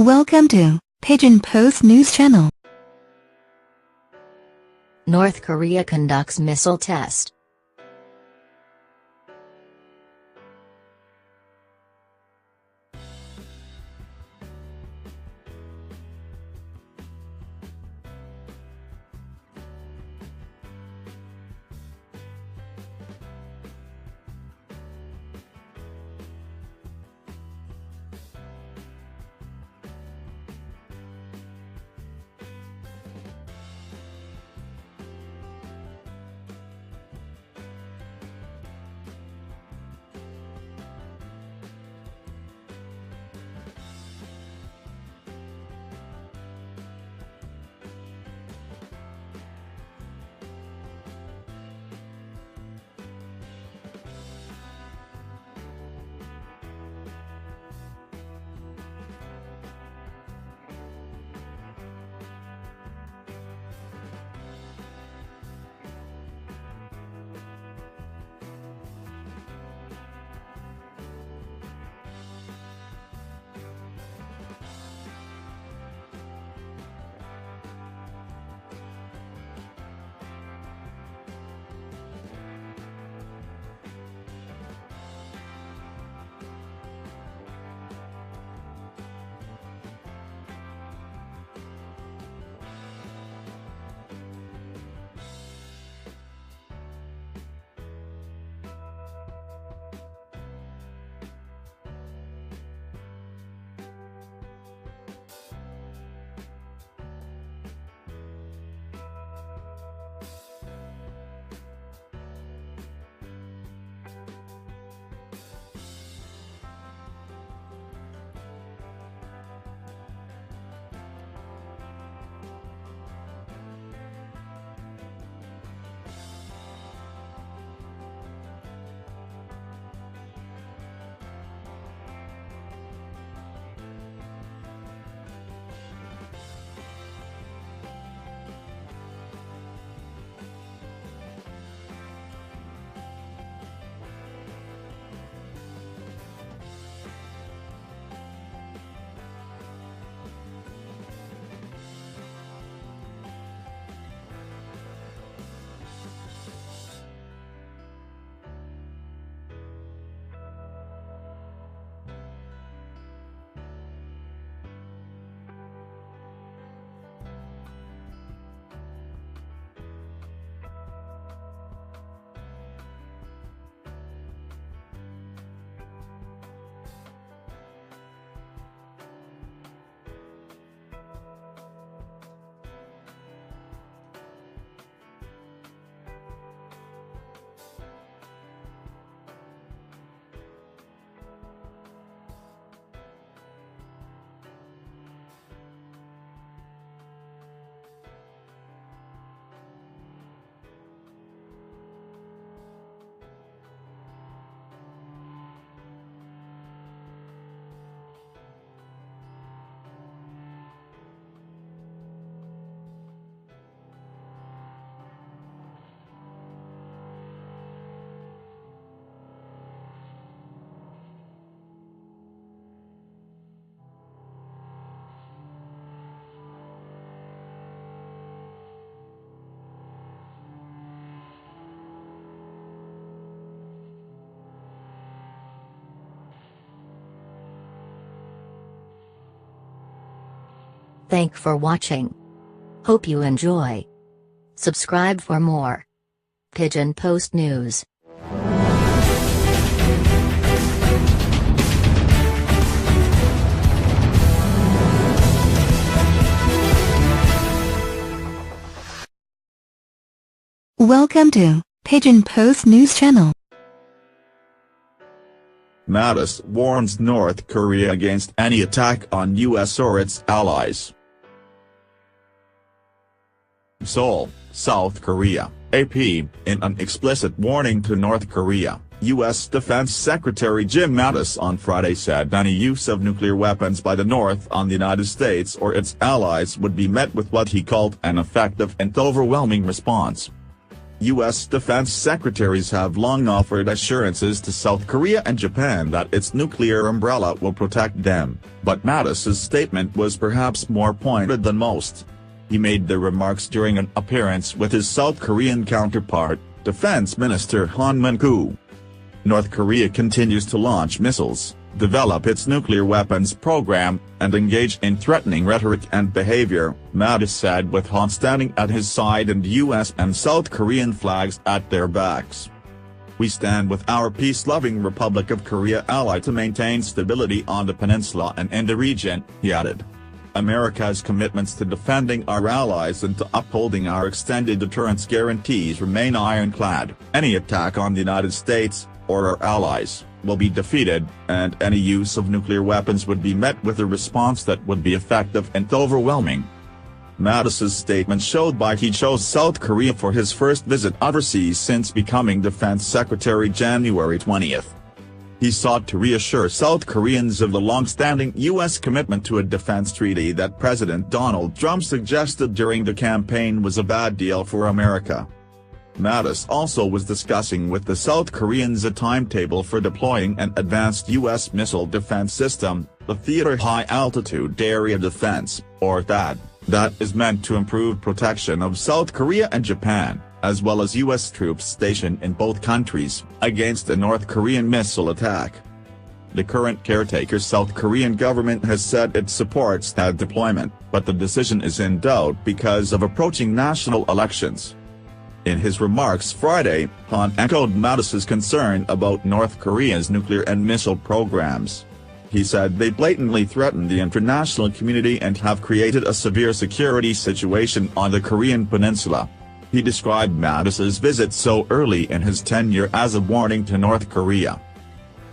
Welcome to Pigeon Post News Channel. North Korea conducts missile test. Thank for watching. Hope you enjoy. Subscribe for more Pigeon Post News. Welcome to Pigeon Post News Channel. Mattis warns North Korea against any attack on U.S. or its allies. Seoul, South Korea, AP, in an explicit warning to North Korea, U.S. Defense Secretary Jim Mattis on Friday said any use of nuclear weapons by the North on the United States or its allies would be met with what he called an effective and overwhelming response. U.S. defense secretaries have long offered assurances to South Korea and Japan that its nuclear umbrella will protect them, but Mattis's statement was perhaps more pointed than most. He made the remarks during an appearance with his South Korean counterpart, Defense Minister Han Min-koo. North Korea continues to launch missiles, develop its nuclear weapons program, and engage in threatening rhetoric and behavior, Mattis said, with Han standing at his side and US and South Korean flags at their backs. "We stand with our peace-loving Republic of Korea ally to maintain stability on the peninsula and in the region," he added. "America's commitments to defending our allies and to upholding our extended deterrence guarantees remain ironclad. Any attack on the United States, or our allies, will be defeated, and any use of nuclear weapons would be met with a response that would be effective and overwhelming." Mattis's statement showed why he chose South Korea for his first visit overseas since becoming Defense Secretary January 20. He sought to reassure South Koreans of the long-standing U.S. commitment to a defense treaty that President Donald Trump suggested during the campaign was a bad deal for America. Mattis also was discussing with the South Koreans a timetable for deploying an advanced U.S. missile defense system, the Theater High Altitude Area Defense, or THAAD, that is meant to improve protection of South Korea and Japan, as well as U.S. troops stationed in both countries, against a North Korean missile attack. The current caretaker South Korean government has said it supports THAAD deployment, but the decision is in doubt because of approaching national elections. In his remarks Friday, Han echoed Mattis's concern about North Korea's nuclear and missile programs. He said they blatantly threaten the international community and have created a severe security situation on the Korean peninsula. He described Mattis's visit so early in his tenure as a warning to North Korea.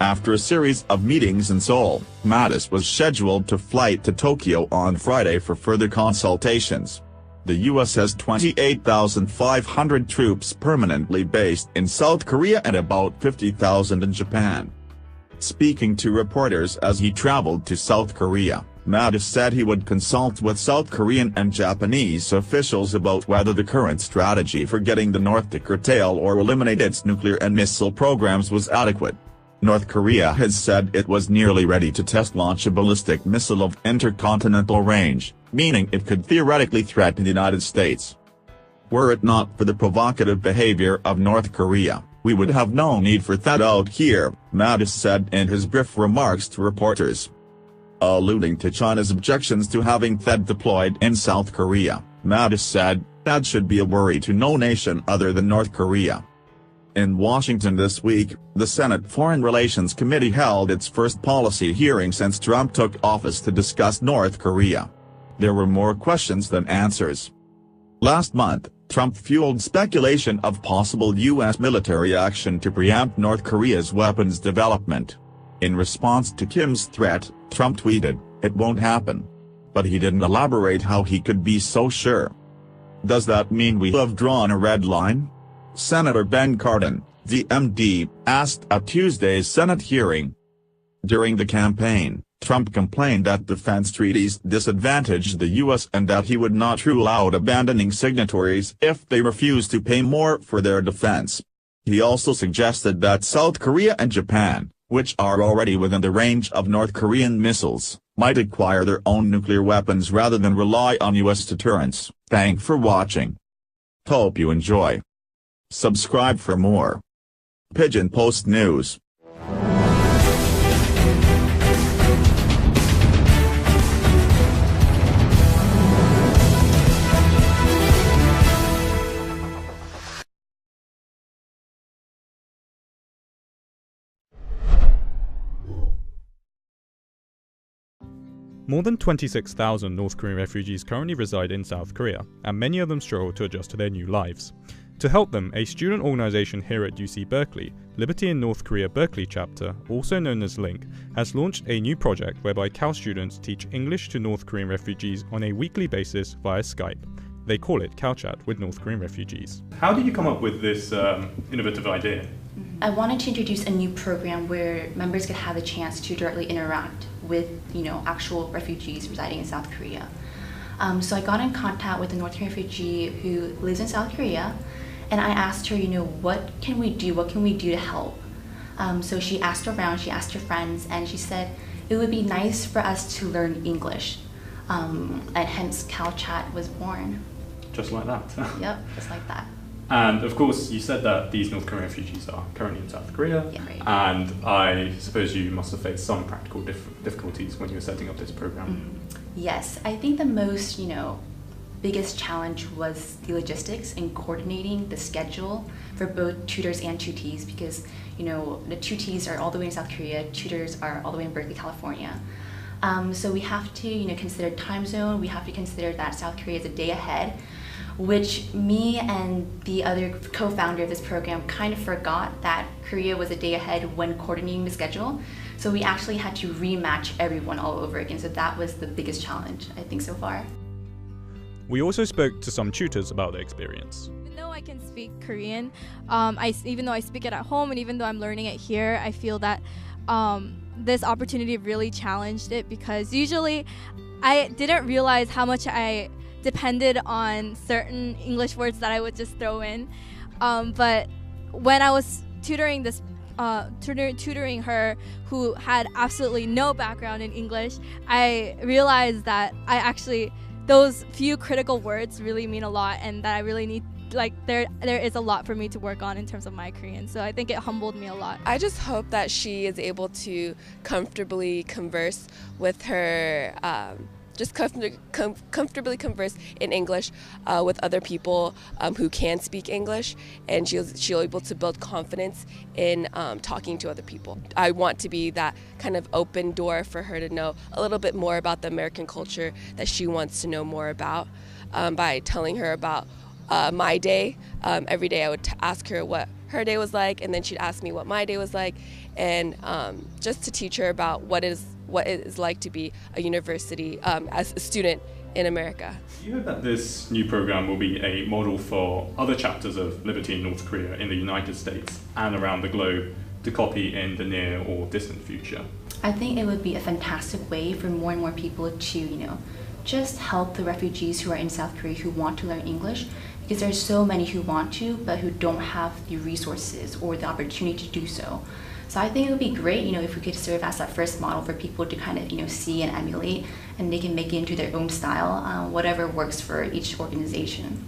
After a series of meetings in Seoul, Mattis was scheduled to fly to Tokyo on Friday for further consultations. The U.S. has 28,500 troops permanently based in South Korea and about 50,000 in Japan. Speaking to reporters as he traveled to South Korea, Mattis said he would consult with South Korean and Japanese officials about whether the current strategy for getting the North to curtail or eliminate its nuclear and missile programs was adequate. North Korea has said it was nearly ready to test launch a ballistic missile of intercontinental range, meaning it could theoretically threaten the United States. "Were it not for the provocative behavior of North Korea, we would have no need for THAAD out here," Mattis said in his brief remarks to reporters. Alluding to China's objections to having THAAD deployed in South Korea, Mattis said, "THAAD should be a worry to no nation other than North Korea." In Washington this week, the Senate Foreign Relations Committee held its first policy hearing since Trump took office to discuss North Korea. There were more questions than answers. Last month, Trump fueled speculation of possible U.S. military action to preempt North Korea's weapons development. In response to Kim's threat, Trump tweeted, "It won't happen." But he didn't elaborate how he could be so sure. Does that mean we have drawn a red line? Senator Ben Cardin, DMD, asked at Tuesday's Senate hearing. During the campaign, Trump complained that defense treaties disadvantaged the U.S. and that he would not rule out abandoning signatories if they refused to pay more for their defense. He also suggested that South Korea and Japan, which are already within the range of North Korean missiles, might acquire their own nuclear weapons rather than rely on U.S. deterrence. Thanks for watching. Hope you enjoy. Subscribe for more. Pigeon Post News. More than 26,000 North Korean refugees currently reside in South Korea, and many of them struggle to adjust to their new lives. To help them, a student organisation here at UC Berkeley, Liberty in North Korea Berkeley Chapter, also known as LINK, has launched a new project whereby Cal students teach English to North Korean refugees on a weekly basis via Skype. They call it CalChat with North Korean refugees. How did you come up with this innovative idea? I wanted to introduce a new program where members could have a chance to directly interact with, actual refugees residing in South Korea. So I got in contact with a North Korean refugee who lives in South Korea, And I asked her, what can we do? What can we do to help? So she asked around, she asked her friends, and she said it would be nice for us to learn English. And hence CalChat was born. Just like that. Yep, just like that. And of course, you said that these North Korean refugees are currently in South Korea. Yeah, right. And I suppose you must have faced some practical difficulties when you were setting up this program. Yes, I think the most, biggest challenge was the logistics and coordinating the schedule for both tutors and tutees, because, the tutees are all the way in South Korea, tutors are all the way in Berkeley, California. So we have to, consider time zone. We have to consider that South Korea is a day ahead, which me and the other co-founder of this program kind of forgot that Korea was a day ahead when coordinating the schedule. So we actually had to rematch everyone all over again. So that was the biggest challenge, I think, so far. We also spoke to some tutors about their experience. Even though I can speak Korean, even though I speak it at home and even though I'm learning it here, I feel that this opportunity really challenged it, because usually I didn't realize how much I depended on certain English words that I would just throw in. But when I was tutoring tutoring her, who had absolutely no background in English, I realized that those few critical words really mean a lot, and that I really need, there is a lot for me to work on in terms of my Korean. So I think it humbled me a lot. I just hope that she is able to comfortably converse with her, comfortably converse in English with other people who can speak English, and she'll be able to build confidence in talking to other people. I want to be that kind of open door for her to know a little bit more about the American culture that she wants to know more about, by telling her about my day. Every day I would ask her what her day was like, and then she'd ask me what my day was like, and just to teach her about what it is like to be a university as a student in America. You hope that this new program will be a model for other chapters of Liberty in North Korea in the United States and around the globe to copy in the near or distant future? I think it would be a fantastic way for more and more people to, just help the refugees who are in South Korea who want to learn English, because there's so many who want to, but who don't have the resources or the opportunity to do so. So I think it would be great, if we could serve as that first model for people to kind of, see and emulate, and they can make it into their own style, whatever works for each organization.